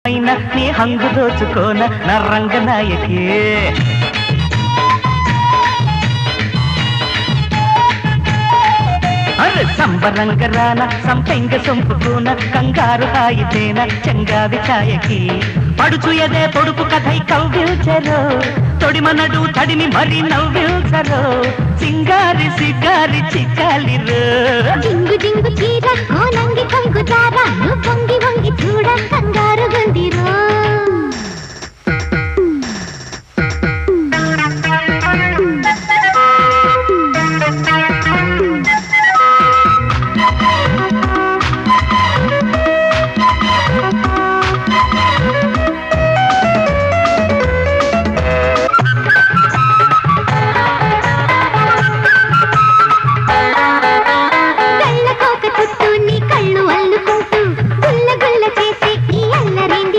అయినా నీ హంగు దోచుకోన నా రంగనాయకి అరే సంబరంగ రాన సంపెంగ సొంపుకోన కంగారు హాయితేన చెంగావి ఛాయకి పడుచు ఎదే పొడుపు కథై కవ్విల్చరో తొడిమనడు తడిమి మరి నవ్విల్చరో సింగారి సిగారి చిక్కాలిరో జింగు జింగు చీర కోనంగి కొంగు దార నువ్వు వంగి వంగి చూడ కంగారు గుంది